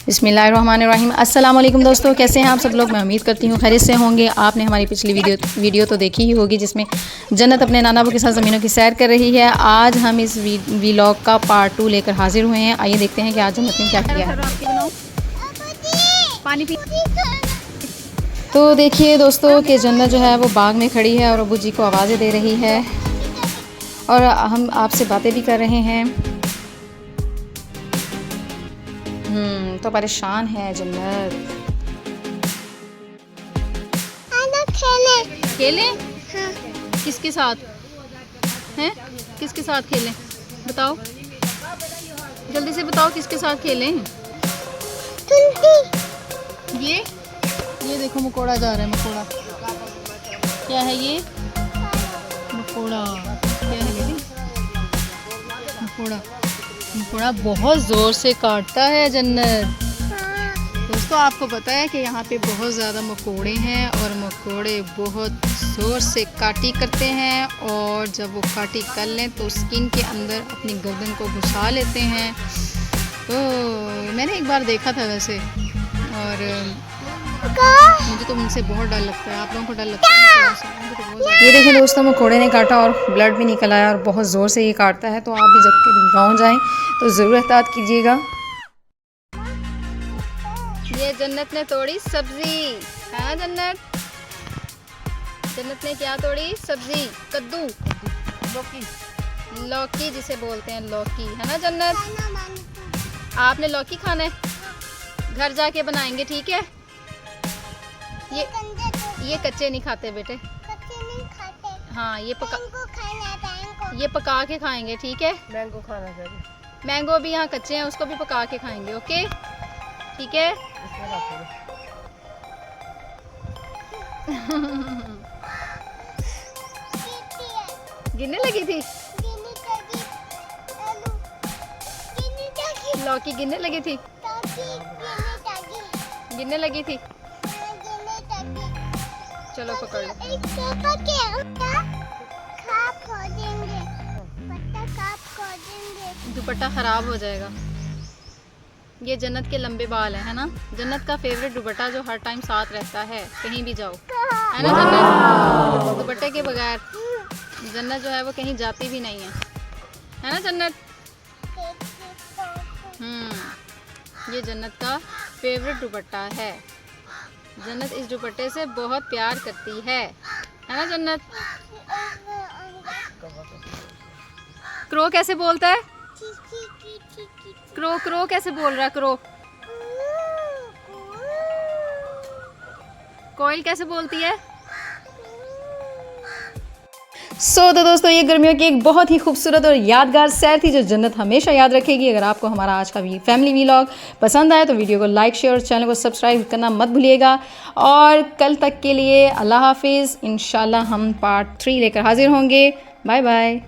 बिस्मिल्लाहिर्रहमानिर्रहीम। अस्सलाम वालेकुम दोस्तों, कैसे हैं आप सब लोग। मैं उम्मीद करती हूँ खैरियत से होंगे। आपने हमारी पिछली वीडियो तो देखी ही होगी जिसमें जन्नत अपने नाना अबू के साथ ज़मीनों की सैर कर रही है। आज हम इस व्लॉग का पार्ट 2 लेकर हाजिर हुए हैं। आइए देखते हैं कि आज जन्नत ने क्या किया है। तो देखिए दोस्तों कि जन्नत जो है वो बाग में खड़ी है और अबू जी को आवाज़ें दे रही है और हम आपसे बातें भी कर रहे हैं। तो परेशान है जन्नत। खेलें? हाँ। किसके साथ हैं? किसके साथ खेलें बताओ, जल्दी से बताओ किसके साथ खेलें। ये देखो मकोड़ा जा रहा है। मकोड़ा क्या है ये? मकोड़ा क्या है बेटी? मकोड़ा बहुत ज़ोर से काटता है जन्नत। दोस्तों आपको पता है कि यहाँ पे बहुत ज़्यादा मकोड़े हैं और मकोड़े बहुत ज़ोर से काटी करते हैं और जब वो काटी कर लें तो स्किन के अंदर अपनी गर्दन को घुसा लेते हैं। तो मैंने एक बार देखा था वैसे, और मुझे तो उनसे बहुत डर लगता है। आप लोगों को डर लगता है? ये देखिए दोस्तों, मकोड़े ने काटा और ब्लड भी निकल आया और बहुत ज़ोर से ये काटता है। तो आप भी जब कभी गाँव जाएँ तो ज़रूर एहतियात कीजिएगा। ये जन्नत ने तोड़ी सब्जी। हाँ जन्नत, जन्नत ने क्या तोड़ी? सब्जी, कद्दू, लौकी जिसे बोलते हैं, लौकी है ना जन्नत। आपने लौकी खाना है, घर जाके बनाएंगे ठीक है। ये कच्चे नहीं खाते बेटे। हाँ ये पका के खाएंगे ठीक है। मैंगो खाना चाहिए। मैंगो भी यहाँ कच्चे हैं, उसको भी पका के खाएंगे। ओके ठीक है। गिरने लगी थी लौकी, गिरने लगी थी, गिरने लगी थी। चलो पकड़ लो। दुपट्टा खराब हो जाएगा। ये जन्नत के लंबे बाल है ना। जन्नत का फेवरेट दुपट्टा जो हर टाइम साथ रहता है कहीं भी जाओ, है ना जन्नत। दुपट्टे के बगैर जन्नत जो है वो कहीं जाती भी नहीं है ना जन्नत। ये जन्नत का फेवरेट दुपट्टा है। जन्नत इस दुपट्टे से बहुत प्यार करती है ना जन्नत। क्रो कैसे बोलता है? क्रो कैसे बोल रहा है? क्रो कोयल कैसे बोलती है? तो दोस्तों ये गर्मियों की एक बहुत ही खूबसूरत और यादगार सैर थी जो जन्नत हमेशा याद रखेगी। अगर आपको हमारा आज का फैमिली व्लॉग पसंद आए तो वीडियो को लाइक, शेयर और चैनल को सब्सक्राइब करना मत भूलिएगा। और कल तक के लिए अल्लाह हाफिज़। इंशाल्लाह हम पार्ट 3 लेकर हाजिर होंगे। Bye bye.